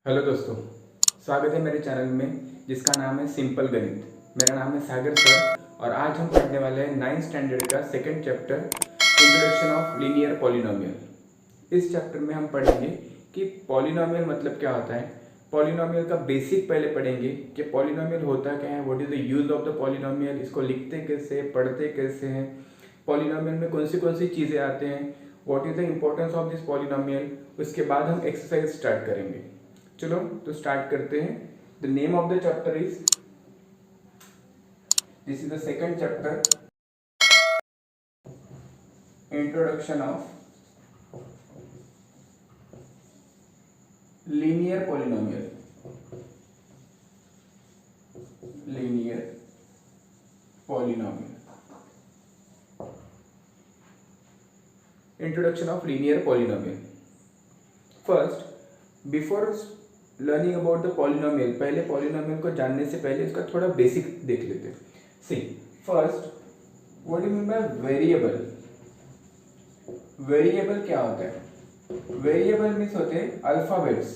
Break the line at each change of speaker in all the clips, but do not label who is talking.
Hello दोस्तों, स्वागत है मेरे चैनल में जिसका नाम है सिंपल गणित। मेरा नाम है सागर सर और आज हम पढ़ने वाले हैं 9th स्टैंडर्ड का second chapter introduction of linear polynomial. इस चैप्टर में हम पढ़ेंगे कि पॉलिनोमियल मतलब क्या होता है। पॉलिनोमियल का बेसिक पहले पढ़ेंगे कि पॉलिनोमियल होता क्या है, what is the use of the polynomial, इसको लिखते कैसे, पढ़ते कैसे हैं, पॉलिनोमियल में कौन सी चीज़ें आते हैं, what is the importance of this polynomial. उसके बाद हम एक्सरसाइज स्टार्ट करेंगे। चलो तो स्टार्ट करते हैं। The name of the chapter is, this is the second chapter, introduction of linear polynomial. Linear polynomial, introduction of linear polynomial. First, before learning about the polynomial, पहले polynomial को जानने से पहले इसका थोड़ा बेसिक देख लेते हैं। See first, what do you mean by variable. Variable क्या होता है? वेरिएबल मीन्स होते हैं अल्फाबेट्स।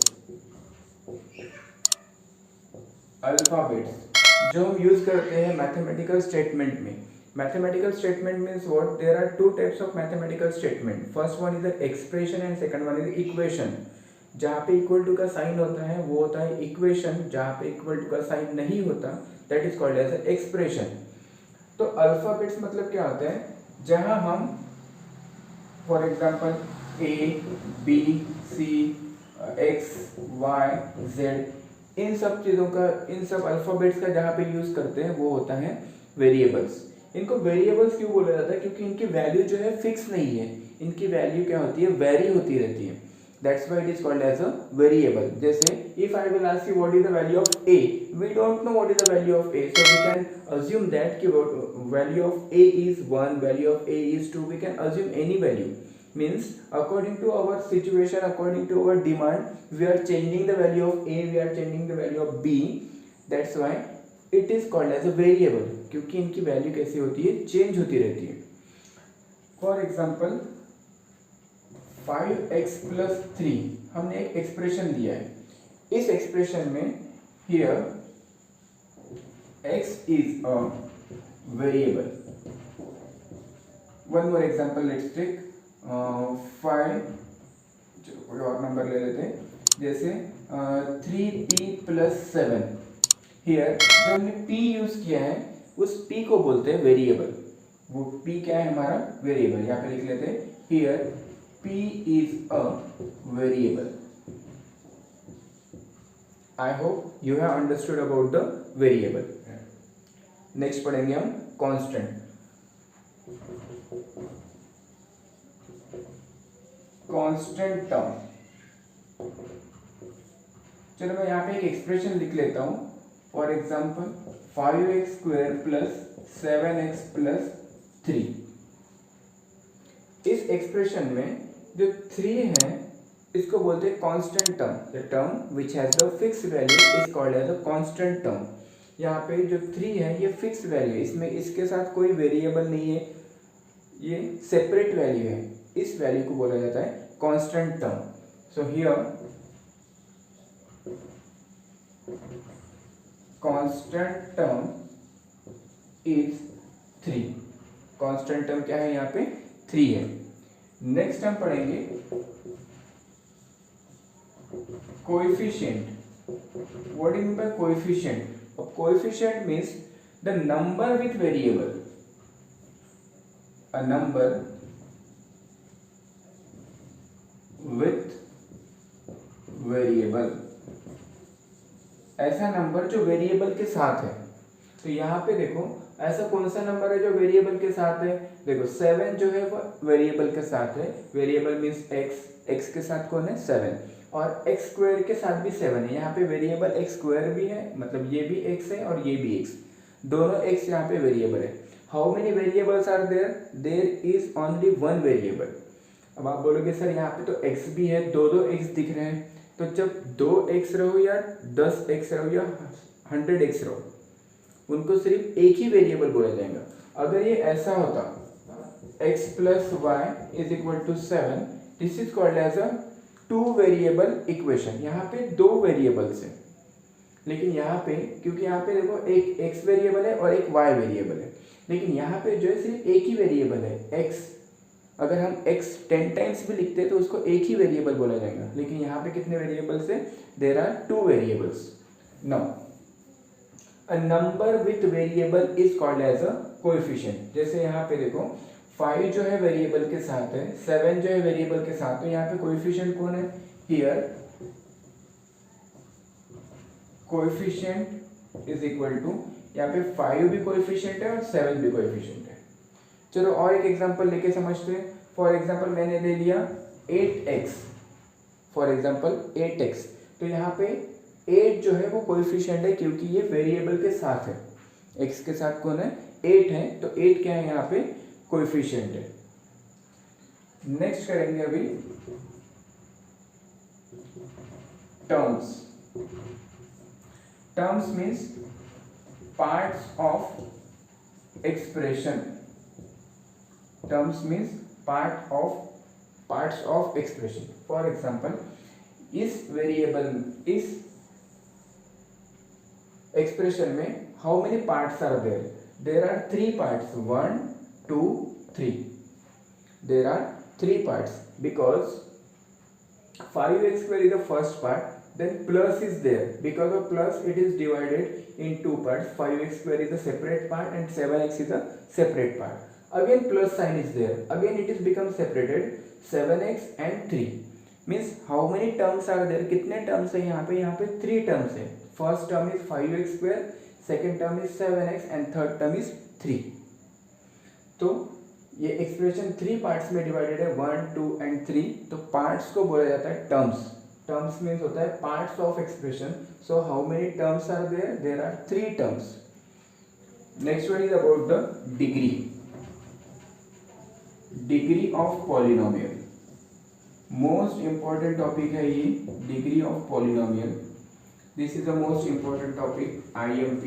अल्फाबेट्स जो हम यूज करते हैं मैथमेटिकल स्टेटमेंट में। Mathematical statement means what, there are two types of mathematical statement. First one is expression and second one is equation. जहाँ पे इक्वल टू का साइन होता है वो होता है इक्वेशन, जहाँ पे इक्वल टू का साइन नहीं होता that is called as expression. तो अल्फाबेट्स मतलब क्या होता है, जहाँ हम for example A B C X Y Z, इन सब चीज़ों का, इन सब अल्फाबेट्स का जहाँ पे यूज करते हैं वो होता है वेरिएबल्स। इनको वेरिएबल्स क्यों बोला जाता है? क्योंकि इनकी वैल्यू जो है फिक्स नहीं है, इनकी वैल्यू क्या होती है, वेरी होती रहती है। That's why it is called as a variable. जैसे if I will ask you what is the value of a, we don't know what is the value of a, so we can assume that कि value of a is 1, value of a is 2, we can assume any value. Means according to our situation, according to our demand, we are changing the value of a, we are changing the value of b. That's why it is called as a variable, क्योंकि इनकी value कैसी होती है, change होती रहती है। For example 5x plus 3 हमने एक एक्सप्रेशन दिया है। इस एक्सप्रेशन में here x is a variable. One more example, let's take 5, कोई और नंबर ले लेते हैं, जैसे 3p प्लस 7। हियर जो हमने p यूज किया है उस p को बोलते हैं वेरिएबल। वो p क्या है, हमारा वेरिएबल। यहाँ पे लिख लेते हैं here P is a variable. I hope you have understood about the variable. Next पढ़ेंगे हम constant. Constant term. चलो मैं यहाँ पे एक एक्सप्रेशन लिख लेता हूँ। For example 5x square plus 7x plus 3। इस एक्सप्रेशन में जो 3 है इसको बोलते हैं constant term. The term which has the fix value is called as a constant term. यहाँ पे जो 3 है ये फिक्स वैल्यू, इसमें इसके साथ कोई वेरिएबल नहीं है, ये सेपरेट वैल्यू है। इस वैल्यू को बोला जाता है constant term. So here constant term is 3। Constant term क्या है, यहाँ पे 3 है। नेक्स्ट हम पढ़ेंगे coefficient. What do you mean by coefficient? और coefficient means the number with variable. A number with variable, ऐसा नंबर जो वेरिएबल के साथ है। तो यहाँ पे देखो ऐसा कौन सा नंबर है जो वेरिएबल के साथ है? देखो 7 जो है वो वेरिएबल के साथ है। वेरिएबल मीन्स x के साथ कौन है, 7, और x स्क्वायर के साथ भी 7 है। यहाँ पे वेरिएबल x स्क्वायर भी है, मतलब ये भी x है और ये भी x, दोनों x यहाँ पे वेरिएबल है। How many variables are there? There is only one variable. अब आप बोलोगे सर यहाँ पे तो x भी है, दो x दिख रहे हैं। तो जब 2x रहो या 10x रहो या 100x रहो, उनको सिर्फ एक ही वेरिएबल बोला जाएगा। अगर ये ऐसा होता x plus y is equal to 7, this is called as a two variable equation, यहाँ पे दो वेरिएबल्स है, लेकिन यहाँ पे क्योंकि यहाँ पे देखो एक x वेरिएबल है और एक y वेरिएबल है, लेकिन यहाँ पे जो है सिर्फ एक ही वेरिएबल है x। अगर हम x 10 टाइम्स भी लिखते हैं तो उसको एक ही वेरिएबल बोला जाएगा, लेकिन यहाँ पे कितने वेरिएबल्स है? There are two variables. Now a number with variable is called as a coefficient. जैसे यहाँ पे देखो 5 जो है वेरिएबल के साथ है, 7 जो है वेरिएबल के साथ, तो यहाँ पे कोएफिशिएंट कौन है? Here coefficient is equal to, यहाँ पे 5 भी कोएफिशिएंट है और 7 भी कोएफिशिएंट है। चलो और एक एग्जांपल लेके समझते हैं। फॉर एग्जांपल मैंने ले लिया 8x, फॉर एग्जांपल 8x, तो यहाँ पे 8 जो है वो कोएफिशिएंट है क्योंकि ये वेरिएबल के साथ है, x के साथ कौन है? 8 है, तो 8 क्या है? यहाँ पे कोएफिशिएंट है। नेक्स्ट करेंगे अभी terms. Terms means parts of expression. Terms means parts of expression. For example इस वेरिएबल, इस एक्सप्रेशन में how many parts are there? There are 3 parts, 1 2 3। There are 3 parts because 5x square is the first part, then plus is there, because of plus it is divided in 2 parts. 5x square is a separate part and 7x is a separate part. Again plus sign is there, again it is become separated, 7x and 3 means how many terms are there? कितने terms है यहाँ पे 3 terms है। First term is 5x square, second term is 7x and third term is 3। तो ये expression 3 parts में divided है, 1 2 and 3। तो पार्ट्स को बोला जाता है टर्म्स। टर्म्स मीन्स होता है parts of expression. So how many terms are there? There are 3 terms. Next one is about the degree. Degree of polynomial, most important topic है ये, degree of polynomial. This is the most important topic IMP,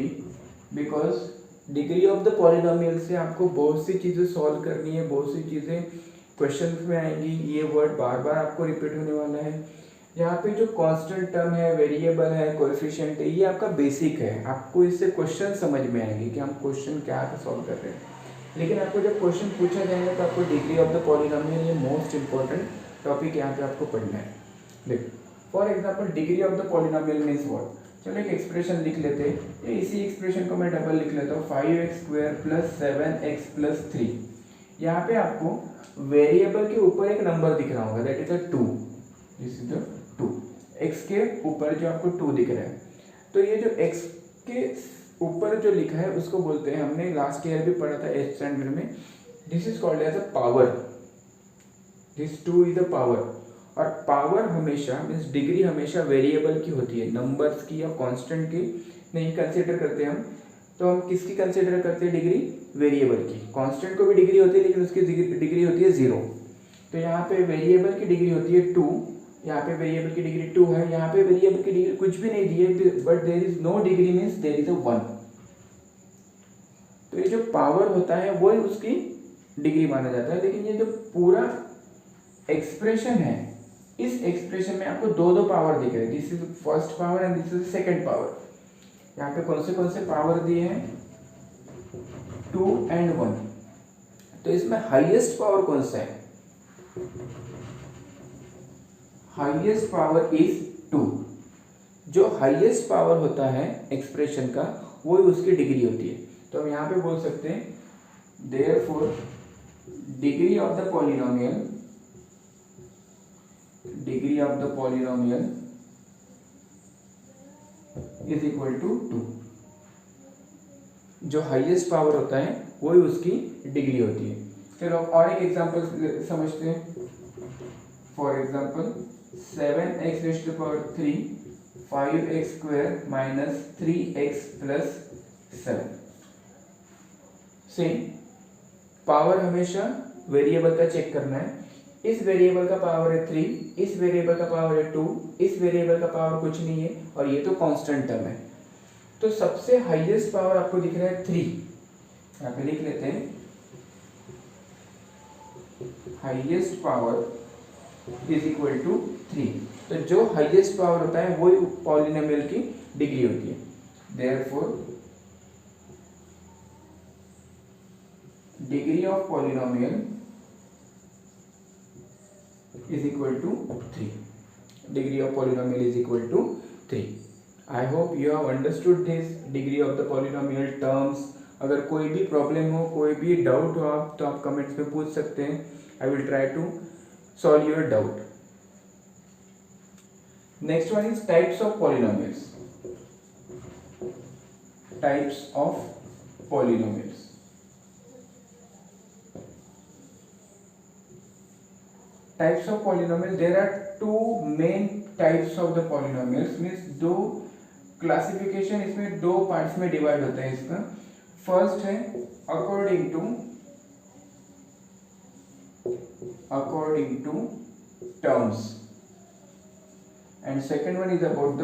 because degree of the polynomial से आपको बहुत सी चीज़ें solve करनी है, बहुत सी चीज़ें क्वेश्चन में आएंगी। ये वर्ड बार बार आपको रिपीट होने वाला है। यहाँ पे जो कांस्टेंट टर्म है, वेरिएबल है, कोएफिशिएंट है, ये आपका बेसिक है। आपको इससे क्वेश्चन समझ में आएंगे कि हम क्वेश्चन क्या सॉल्व कर रहे हैं। लेकिन आपको जब क्वेश्चन पूछा जाएगा तो आपको डिग्री ऑफ द पॉलिनोमियल, ये मोस्ट इंपॉर्टेंट टॉपिक यहाँ पे आपको पढ़ना है। देखो for example degree of the polynomial means what? चलो एक एक्सप्रेशन लिख लेते हैं। इसी एक्सप्रेशन को मैं डबल लिख लेता हूँ, 5x square plus 7x plus 3। यहाँ पे आपको वेरिएबल के ऊपर एक नंबर दिख रहा होगा, that is a 2। This is the 2। x के ऊपर जो आपको 2 दिख रहा है, तो ये जो x के ऊपर जो लिखा है उसको बोलते हैं, हमने लास्ट ईयर भी पढ़ा था 8th स्टैंडर्ड में, this is called as a power. This 2 is a power. और पावर हमेशा मीन्स डिग्री हमेशा वेरिएबल की होती है, नंबर्स की या कांस्टेंट की नहीं कंसीडर करते हम। तो हम किसकी कंसीडर करते हैं? डिग्री वेरिएबल की। कांस्टेंट को भी डिग्री होती है लेकिन उसकी डिग्री होती है 0। तो यहाँ पे वेरिएबल की डिग्री होती है 2, यहाँ पे वेरिएबल की डिग्री 2 है, यहाँ पे वेरिएबल की डिग्री कुछ भी नहीं दी है, but there is no degree means there is a 1। तो ये जो पावर होता है वो ही उसकी डिग्री माना जाता है। लेकिन ये जो पूरा एक्सप्रेशन है, इस एक्सप्रेशन में आपको दो पावर दिख रहे हैं, this is first power and this is second power. यहाँ पे कौन से पावर दिए हैं? 2 and 1। तो इसमें हाईएस्ट पावर कौन सा है? Highest power is 2। जो हाईएस्ट पावर होता है एक्सप्रेशन का वो ही उसकी डिग्री होती है। तो हम यहाँ पे बोल सकते हैं therefore degree of the polynomial, degree of the polynomial is equal to 2। जो हाईएस्ट पावर होता है वही उसकी डिग्री होती है। चलो और एक एग्जांपल समझते हैं। For example 7x raise to power 3 5x square minus 3x plus 7। Same power हमेशा वेरिएबल का चेक करना है। इस वेरिएबल का पावर है 3, इस वेरिएबल का पावर है 2, इस वेरिएबल का पावर कुछ नहीं है और ये तो कांस्टेंट टर्म है। तो सबसे हाईएस्ट पावर आपको दिख रहा है 3, यहाँ पे लिख लेते हैं। Highest power is equal to 3। तो जो हाईएस्ट पावर होता है वही पॉलिनोमियल की डिग्री होती है। Therefore degree of polynomial is equal to 3. Degree of polynomial is equal to 3. I hope you have understood this degree of the polynomial terms. अगर कोई भी प्रॉब्लम हो, कोई भी डाउट हो आप तो आप कमेंट्स में पूछ सकते हैं। I will try to solve your doubt. Next one is types of polynomials. Types of polynomials. Types of polynomials, there are two main types of the polynomials, means दो क्लासिफिकेशन इसमें दो पार्ट्स में divide होता है इसका। First है according to terms and second one is about the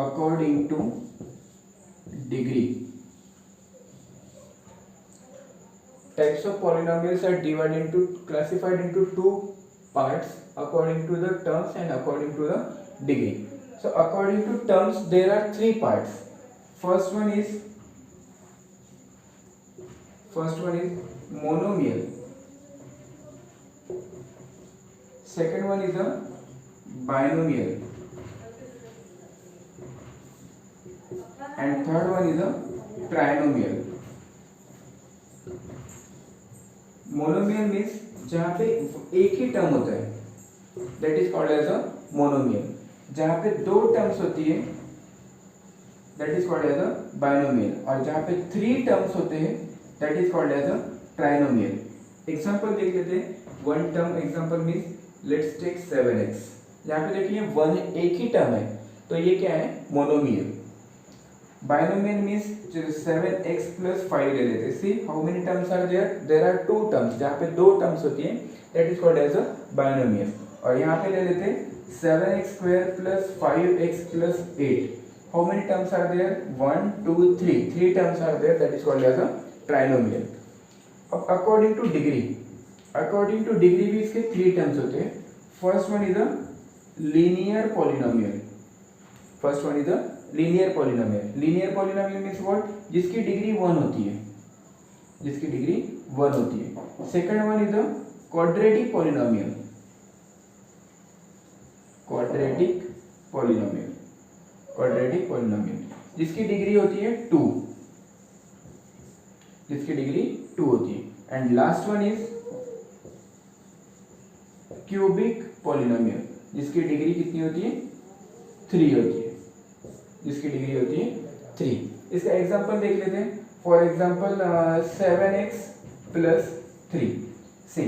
according to degree. Types of polynomials are classified into two parts according to the terms and according to the degree. So according to terms there are three parts. First one is monomial. Second one is a binomial. And third one is a trinomial. Monomial means जहाँ पे एक ही term होता है, that is called as a monomial. जहाँ पे दो terms होती है that is called as a binomial, और जहाँ पे थ्री टर्म्स होते हैं that is called as a trinomial. Example देख लेते हैं। One term example means let's take 7x। यहाँ पे देखिए वन एक ही टर्म है तो ये क्या है, monomial. Binomial means 7x plus 5 ले लेते हैं। See how many terms are there, there are two terms. जहाँ पे दो टर्म्स होती है that is called as a binomial. और यहाँ पे ले लेते हैं 7x² plus 5x plus 8। How many terms are there, 1 2 3, three terms are there, that is called as a trinomial. अब अकॉर्डिंग टू डिग्री भी इसके थ्री टर्म्स होते हैं। First one is a linear polynomial. Linear polynomial means what, जिसकी degree 1 होती है, second one is a quadratic polynomial. जिसकी degree होती है 2 होती है। And last one is cubic polynomial, जिसकी डिग्री कितनी होती है, 3 होती है। इसका एग्जांपल देख लेते हैं। For example 7x plus 3। सी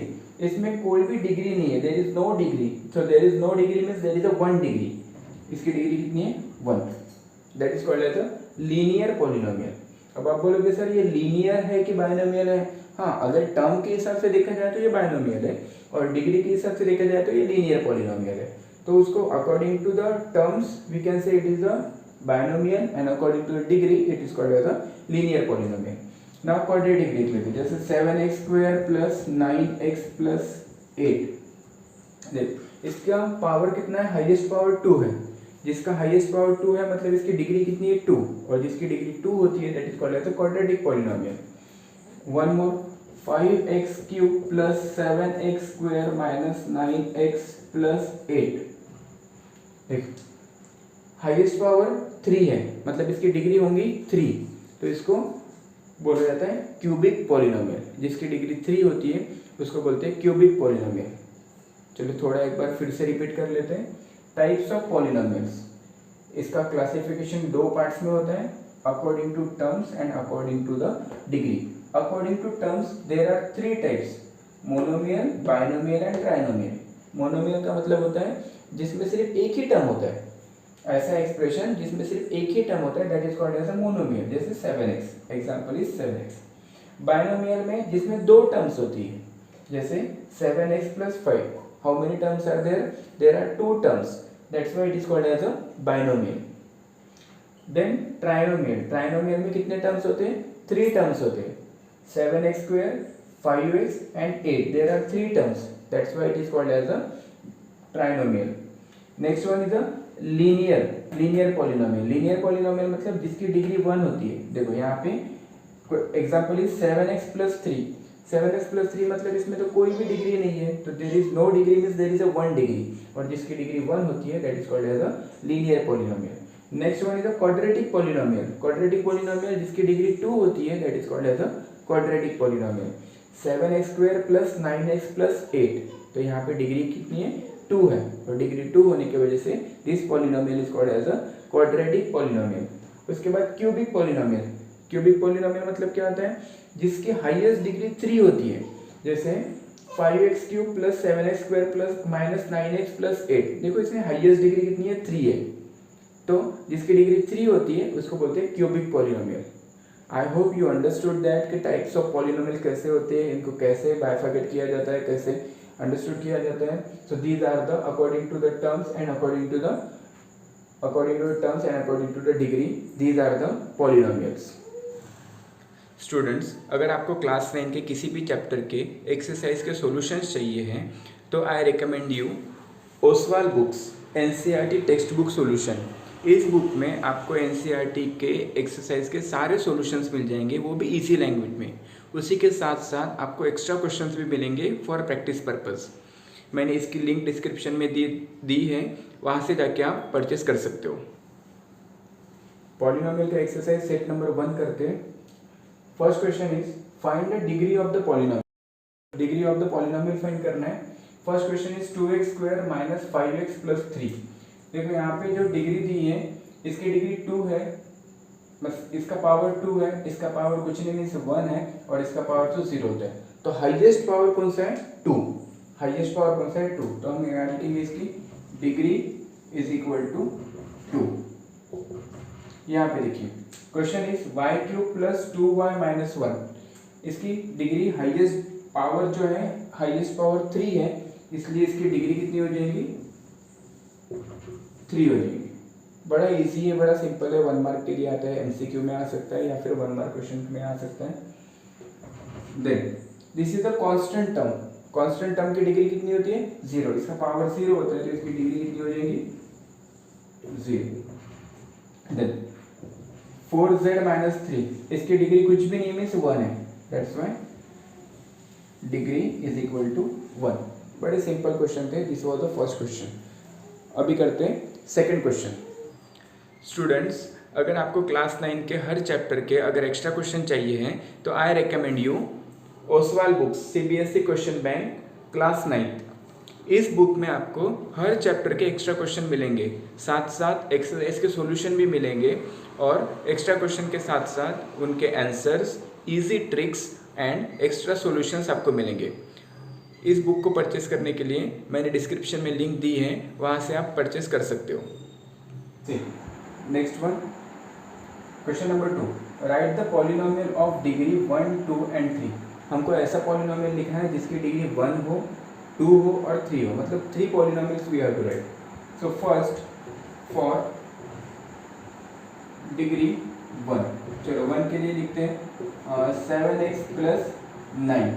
इसमें कोई भी डिग्री नहीं है, there is no degree. So there is no degree means there is a 1 degree. इसकी डिग्री कितनी है, 1। That is called as a linear polynomial. अब आप बोलोगे सर ये लीनियर है कि बाइनोमियल है? हाँ, अगर टर्म के हिसाब से देखा जाए तो ये बाइनोमियल है, और डिग्री के हिसाब से देखा जाए तो ये लीनियर पॉलिनोमियल है। तो उसको according to the terms we can say it is a binomial, and according to the degree it is called as a linear polynomial. Now quadratic देख लेते हैं। जैसे 7x² plus 9x plus 8। देख इसका power कितना है, हाईएस्ट पावर 2 है। जिसका हाईएस्ट पावर 2 है मतलब इसकी डिग्री कितनी है, 2, और जिसकी डिग्री 2 होती है that is called as a quadratic polynomial. One more, 5x³ plus 7x² minus 9x plus 8। देख हाईएस्ट पावर 3 है मतलब इसकी डिग्री होंगी 3, तो इसको बोला जाता है क्यूबिक पॉलिनोमियल। जिसकी डिग्री 3 होती है उसको बोलते हैं क्यूबिक पॉलिनोमियल। चलिए थोड़ा एक बार फिर से रिपीट कर लेते हैं। टाइप्स ऑफ पॉलिनोमियल्स, इसका क्लासिफिकेशन दो पार्ट्स में होता है, according to terms and according to the degree. According to terms there are 3 types, monomial, binomial and trinomial. Monomial का मतलब होता है जिसमें सिर्फ एक ही टर्म होता है, ऐसा एक्सप्रेशन जिसमें सिर्फ एक ही टर्म होता है that is called as a monomial. जैसे 7x, example is 7x। Binomial में जिसमें दो टर्म्स होती है, जैसे 7x plus 5। How many terms are there, there are 2 terms, that's why it is called as a binomial. Then trinomial में कितने terms होते हैं, 3 टर्म्स होते हैं। 7x², 5x and 8. There are three terms. That's why it is called as a trinomial. Next one is a linear polynomial. Linear polynomial मतलब जिसकी degree 1 होती है. देखो यहाँ पे example is 7x plus 3. 7x plus 3 मतलब इसमें तो कोई भी डिग्री नहीं है, तो there is no degree means there is a 1 degree, और जिसकी डिग्री 1 होती है that is called as a linear polynomial. Next one is a quadratic polynomial. Quadratic polynomial जिसकी डिग्री 2 होती है that is called as a quadratic polynomial. 7x square plus 9x plus 8, तो यहाँ पे डिग्री कितनी है 2 है, और डिग्री 2 होने की वजह से this polynomial is called as a quadratic polynomial. उसके बाद क्यूबिक पॉलिनोमियल. क्यूबिक पॉलिनोमियल मतलब क्या होता है, जिसकी हाईएस्ट डिग्री 3 होती है. जैसे 5x cube plus 7x square plus minus 9x plus 8. देखो इसमें हाईएस्ट डिग्री कितनी है 3 है, तो जिसकी डिग्री 3 होती है उसको बोलते हैं cubic polynomial. I hope you understood that कि टाइप्स ऑफ पॉलिनोमियल कैसे होते हैं, इनको कैसे बाइफरकेट किया जाता है, कैसे अंडरस्टूड किया जाता है. So these are the according to the terms and according to the degree, these are the polynomials. Students, अगर आपको क्लास 9 के किसी भी चैप्टर के एक्सरसाइज के सॉल्यूशंस चाहिए हैं तो I recommend you Oswal books NCERT text book solution. इस बुक में आपको एनसीईआरटी के एक्सरसाइज के सारे सॉल्यूशंस मिल जाएंगे, वो भी इजी लैंग्वेज में. उसी के साथ साथ आपको एक्स्ट्रा क्वेश्चंस भी मिलेंगे फॉर प्रैक्टिस पर्पस. मैंने इसकी लिंक डिस्क्रिप्शन में दी है, वहाँ से जाके आप परचेस कर सकते हो. पॉलिनोमियल का एक्सरसाइज सेट नंबर 1 करते हैं. First question is find the degree of the polynomial. Degree of the polynomial find करना है. First question is 2x square minus 5x plus 3. देखो यहाँ पे जो डिग्री दी है इसकी डिग्री 2 है, बस इसका पावर 2 है, इसका पावर कुछ नहीं मीन्स 1 है, और इसका पावर तो 0 होता है. तो हाईएस्ट पावर कौन सा है 2. हाईएस्ट पावर कौन सा है 2, तो हम यहाँ लिखेंगे इसकी डिग्री इज इक्वल टू 2. यहाँ पे देखिए question is y cube plus 2y minus 1. इसकी डिग्री हाईएस्ट पावर जो है हाईएस्ट पावर 3 है, इसलिए इसकी डिग्री कितनी हो जाएगी 3 हो जाएगी. बड़ा इजी है, बड़ा सिंपल है. 1 मार्क के लिए आता है, एमसीक्यू में आ सकता है या फिर 1 मार्क क्वेश्चन में आ सकता है. Then this is the constant term. Constant term की डिग्री कितनी होती है 0. इसका पावर 0 होता है, तो इसकी डिग्री कितनी हो जाएगी 0. देन 4z माइनस 3, इसकी डिग्री कुछ भी नहीं मीन्स 1 है, that's why degree is equal to 1. बड़े सिंपल क्वेश्चन थे. This was the first question. अभी करते हैं सेकंड क्वेश्चन. स्टूडेंट्स, अगर आपको क्लास 9 के हर चैप्टर के अगर एक्स्ट्रा क्वेश्चन चाहिए हैं तो I recommend you Oswal books CBSE question bank class 9. इस बुक में आपको हर चैप्टर के एक्स्ट्रा क्वेश्चन मिलेंगे, साथ साथ एक्सरसाइज के सॉल्यूशन भी मिलेंगे, और एक्स्ट्रा क्वेश्चन के साथ साथ उनके answers, easy tricks and extra solutions आपको मिलेंगे. इस बुक को परचेस करने के लिए मैंने डिस्क्रिप्शन में लिंक दी है, वहाँ से आप परचेस कर सकते हो. Next one, question number 2. Right the polynomial of degree 1, 2 and 3. हमको ऐसा पॉलिनोमियल लिखना है जिसकी डिग्री 1 हो, 2 हो और 3 हो, मतलब 3 polynomials we have to write. So first for degree 1, चलो 1 के लिए लिखते हैं 7x प्लस 9.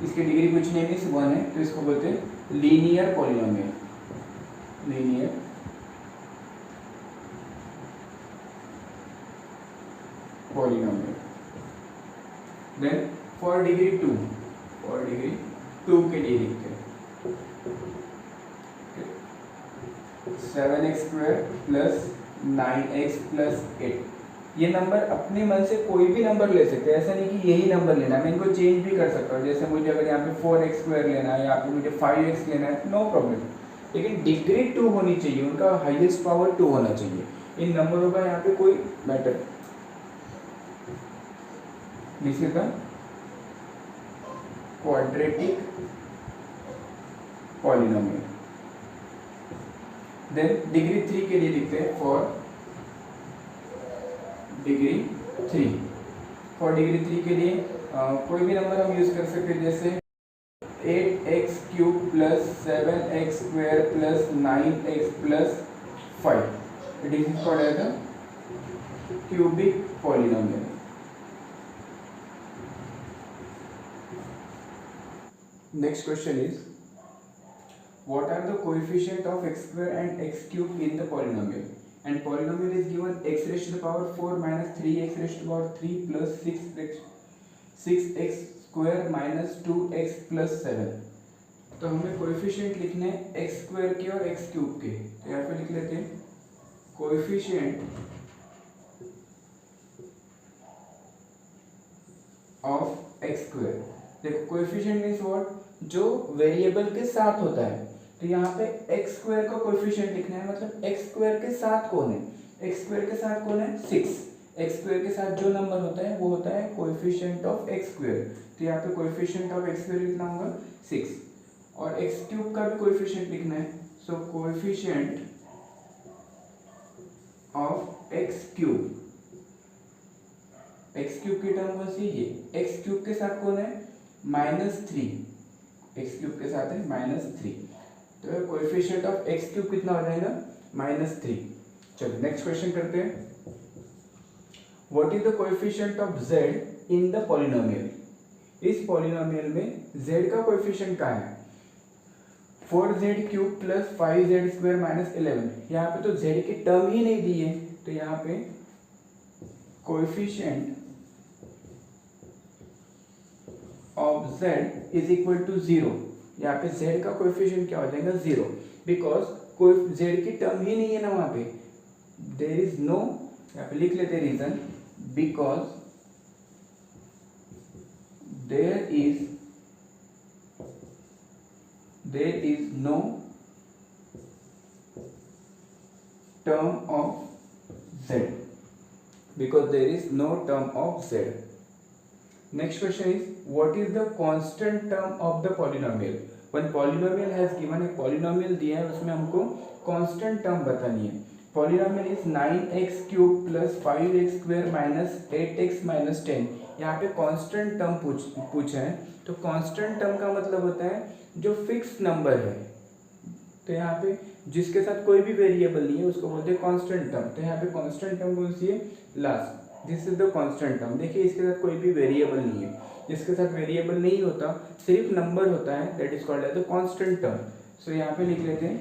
इसकी डिग्री कुछ नहीं मीन्स 1 है, तो इसको बोलते हैं linear polynomial. Linear polynomial. Then for degree 2, for degree 2 के लिए लिखते हैं 7x square plus 9x plus 8. ये नंबर अपने मन से कोई भी नंबर ले सकते हैं, ऐसा नहीं कि यही नंबर लेना है. मैं इनको चेंज भी कर सकता हूँ, जैसे मुझे अगर यहाँ पे 4x स्क्वायर लेना है या फिर मुझे 5x लेना है, नो प्रॉब्लम. लेकिन डिग्री 2 होनी चाहिए, उनका हाईएस्ट पावर 2 होना चाहिए. इन नंबरों का यहाँ पे कोई matter. This is the quadratic polynomial. Then degree 3 के लिए लिखते हैं फॉर डिग्री 3. फॉर डिग्री 3 के लिए कोई भी नंबर हम यूज कर सकते हैं, जैसे 8x cube plus 7x square plus 9x plus 5. It is called as a cubic polynomial. Next question is, what are the coefficient of x square and x cube in the polynomial? And polynomial is given x raised to the power 4 minus 3x raised to the power 3 plus 6x square minus 2x plus 7. तो हमें coefficient लिखने हैं x square के और x cube के, तो यहाँ पे लिख लेते हैं कोएफिशिएंट ऑफ एक्स स्क्वायर। देखो कोएफिशिएंट मींस व्हाट, जो वेरिएबल के साथ होता है, तो यहाँ पे एक्स स्क्वायर का कोएफिशिएंट लिखना है, मतलब एक्स स्क्वायर के साथ कौन है, एक्स स्क्वायर के साथ कौन है 6, एक्स स्क्वायर के साथ जो नंबर होता है वो होता है कोएफिशिएंट ऑफ एक्स स्क्वायर, तो यहाँ पे कोएफिशिएंट ऑफ एक्स स्क्वायर लिखना होगा 6, और एक्स क्यूब का भी कोएफिशिएंट लिखना है, so coefficient of x cube, x cube की टर्म कौन सी, ये एक्स क्यूब के साथ कौन है -3, एक्स क्यूब के साथ है -3, तो कोएफिशिएंट ऑफ एक्स क्यूब कितना हो जाएगा -3। चलो नेक्स्ट क्वेश्चन करते हैं, what is the coefficient of z in the polynomial? इस पॉलिनोमियल में z का कोएफिशिएंट क्या है, 4z cube plus 5z square minus 11। यहाँ पे तो z की टर्म ही नहीं दी है, तो यहाँ पे coefficient of z is equal to 0। यहाँ पे z का कोएफिशिएंट क्या हो जाएगा 0, बिकॉज कोई z की टर्म ही नहीं है ना वहाँ पे, देयर इज नो, यहाँ पे लिख लेते reason, because there is no term of z, because there is no term of z. Next question is, what is the constant term of the polynomial? One polynomial has given, एक polynomial दिया है, उसमें हमको constant term बतानी है। Polynomial is 9x cube plus 5x square minus 8x minus 10। यहाँ पे constant term पूछा है, तो constant term का मतलब होता है जो फिक्स नंबर है, तो यहाँ पे जिसके साथ कोई भी वेरिएबल नहीं है उसको बोलते हैं कांस्टेंट टर्म। तो यहाँ पे कांस्टेंट टर्म कौन सी है, last, this is the constant term. देखिए इसके साथ कोई भी वेरिएबल नहीं है, जिसके साथ वेरिएबल नहीं होता सिर्फ नंबर होता है, that is called as the constant term. So यहाँ पे लिख लेते हैं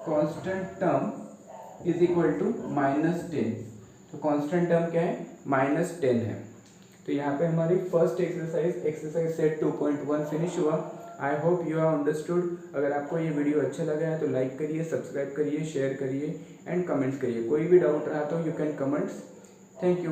constant term is equal to -10। तो कांस्टेंट टर्म क्या है, -10 है। तो यहाँ पे हमारी फर्स्ट एक्सरसाइज सेट 2.1 फिनिश हुआ। I hope you have understood. अगर आपको ये वीडियो अच्छा लगा है तो लाइक करिए, सब्सक्राइब करिए, शेयर करिए एंड कमेंट्स करिए। कोई भी डाउट रहा तो you can comments. Thank you.